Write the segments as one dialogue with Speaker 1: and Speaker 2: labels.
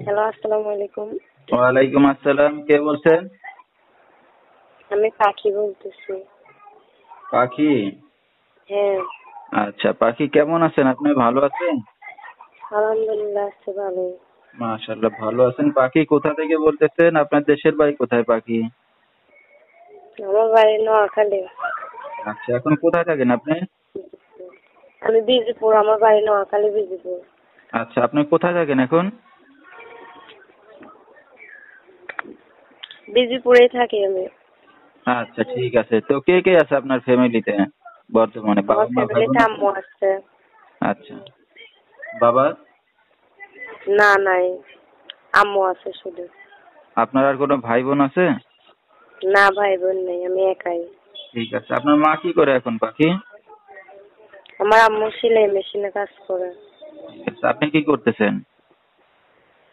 Speaker 1: Hello, আসসালামু আলাইকুম।
Speaker 2: ওয়ালাইকুম আসসালাম। কে বলছেন?
Speaker 1: আমি পাখি বলতেছি।
Speaker 2: পাখি?
Speaker 1: হ্যাঁ,
Speaker 2: আচ্ছা, পাখি কেমন আছেন আপনি? ভালো আছেন?
Speaker 1: আলহামদুলিল্লাহ আছি ভালোই।
Speaker 2: মাশাআল্লাহ, ভালো আছেন। পাখি কোথা থেকে বলতেছেন? আপনার দেশের বাড়ি কোথায় পাখি?
Speaker 1: আমার বাড়ি নোয়াখালী।
Speaker 2: আচ্ছা, এখন কোথায় থাকেন আপনি?
Speaker 1: আমি বিজিপুর, আমার বাড়ি নোয়াখালী বিজিপুর।
Speaker 2: আচ্ছা, আপনি কোথায় থাকেন এখন?
Speaker 1: বিজিপুরেই থাকি আমি।
Speaker 2: আচ্ছা, ঠিক আছে। তো কে কে আছে আপনার ফ্যামিলিতে বর্তমানে? বাবা
Speaker 1: আমার
Speaker 2: মা ভাই বোন
Speaker 1: ফ্যামিলিতে
Speaker 2: আছে?
Speaker 1: আম্মু আছে।
Speaker 2: আচ্ছা, বাবা?
Speaker 1: না, নাই, আম্মু আছে শুধু।
Speaker 2: আপনার আর কোনো ভাই বোন আছে?
Speaker 1: না, ভাই বোন নেই, আমি একাই।
Speaker 2: ঠিক আছে। আপনার মা কি করে এখন পাখি?
Speaker 1: আমার আম্মু সেলাই মেশিনে কাজ করে।
Speaker 2: ঠিক আছে। আপনি কি করতেছেন?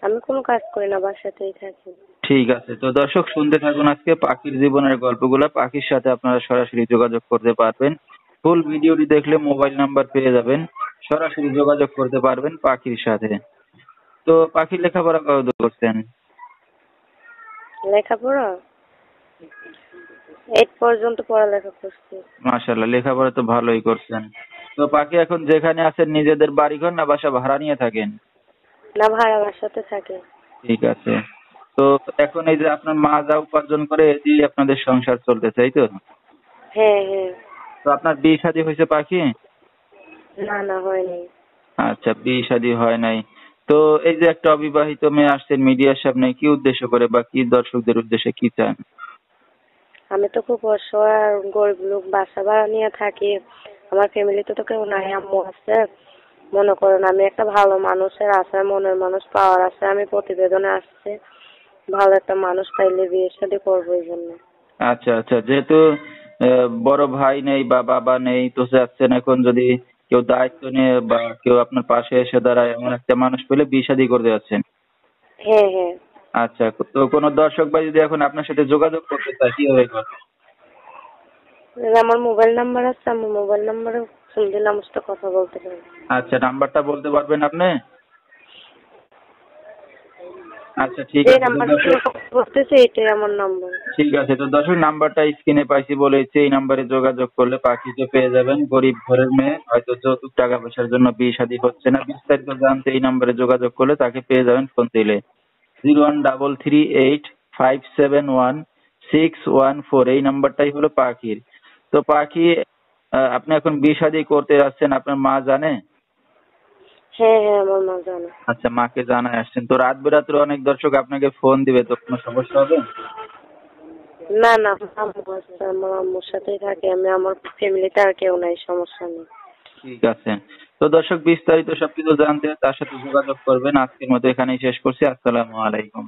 Speaker 1: আমি কোনো কাজ করি না, বাসাতেই থাকি।
Speaker 2: ঠিক আছে। তো দর্শক, শুনতে থাকুন আজকে পাখির জীবনের গল্পগুলো। পাখির সাথে আপনারা সরাসরি যোগাযোগ করতে পারবেন। ফুল ভিডিওটি দেখলে মোবাইল নাম্বার পেয়ে যাবেন। সরাসরি যোগাযোগ করতে পারবেন পাখির সাথে। তো পাখির লেখাপড়া কতদূর করছেন?
Speaker 1: লেখাপড়া 8 পর্যন্ত পড়ালেখা করছি।
Speaker 2: মাশাআল্লাহ, লেখাপড়া তো ভালোই করছেন। তো পাখি এখন যেখানে আছেন নিজেদের বাড়িঘর না বাসা ভাড়া নিয়ে থাকেন?
Speaker 1: না, ভাড়া বাসাতে থাকে।
Speaker 2: ঠিক আছে। তো এখন এই যে আপনার মা যা উপার্জন করে এ দিয়ে আপনাদের সংসার চলতেছে, তাই তো?
Speaker 1: হ্যাঁ, হ্যাঁ।
Speaker 2: তো আপনার বিয়ে শাদী হয়েছে পাখি?
Speaker 1: না, না, হয়নি।
Speaker 2: আচ্ছা, বিয়ে শাদী হয় নাই। তো এই যে একটা অবিবাহিত মেয়ে আসছেন মিডিয়ার সামনে, কি উদ্দেশ্য করে বা কি দর্শকদের উদ্দেশ্যে কি চান?
Speaker 1: আমি তো খুব অসহায় আর গরিব লোক, বাসা ভাড়া নিয়ে থাকি। আমার ফ্যামিলিতে তো কেউ নাই, আম্মু আছে। মনে করেন আমি একটা ভালো মানুষের আশায়, মনের মানুষ পাওয়ার আশায় আমি প্রতিবেদনে আসছি। ভালো একটা মানুষ পাইলে বিয়ে শাদী করবো এই জন্য।
Speaker 2: আচ্ছা আচ্ছা, যেহেতু বড় ভাই নেই বা বাবা নেই, তো চাচ্ছেন এখন যদি কেউ দায়িত্ব নিয়ে বা কেউ আপনার পাশে এসে দাঁড়ায় এমন একটা মানুষ পেলে বিয়ে শাদী করতে যাচ্ছেন।
Speaker 1: হ্যাঁ, হ্যাঁ।
Speaker 2: আচ্ছা, তো কোনো দর্শক ভাই যদি এখন আপনার সাথে যোগাযোগ করতে চায় কিভাবে করবে?
Speaker 1: আমার মোবাইল নাম্বার আছে, আমার মোবাইল নাম্বারে ফোন দিলে আমার সাথে কথা বলতে পারবে।
Speaker 2: আচ্ছা, নাম্বারটা বলতে পারবেন আপনি? আচ্ছা, ঠিক
Speaker 1: যে
Speaker 2: আছে। তো
Speaker 1: নাম্বার
Speaker 2: দর্শক,
Speaker 1: থেকে কথা বলতেছে এটাই আমার নাম্বার।
Speaker 2: ঠিক আছে। তো দর্শক, নাম্বারটা স্ক্রিনে পাইছি বলেছি, এই নাম্বারে যোগাযোগ করলে পাখিকে পেয়ে যাবেন। গরিব ঘরের মেয়ে, হয়তো যৌতুক টাকা পয়সার জন্য বিয়ে শাদী হচ্ছে না। বিস্তারিত জানতে এই নাম্বারে যোগাযোগ করলে তাকে পেয়ে যাবেন ফোন দিলে। 01338571614, এই নাম্বারটাই হলো পাখির। তো পাখি, আপনি এখন বিয়ে শাদী করতে যাচ্ছেন, আপনার মা জানে?
Speaker 1: হ্যাঁ, হ্যাঁ, আমার মা জানে।
Speaker 2: আচ্ছা, মাকে জানায় আসছেন। তো রাত বেরাত্রে অনেক দর্শক আপনাকে ফোন দিবে, তো কোনো সমস্যা হবে?
Speaker 1: না, না, আমার আম্মু আছে, আমার আম্মুর সাথেই থাকি আমি, আমার ফ্যামিলিতে আর কেউ নাই, সমস্যা নেই।
Speaker 2: ঠিক আছে। তো দর্শক, বিস্তারিত সবকিছু জানতে তার সাথে যোগাযোগ করবেন। আজকের মতো এখানেই শেষ করছি। আসসালামু আলাইকুম।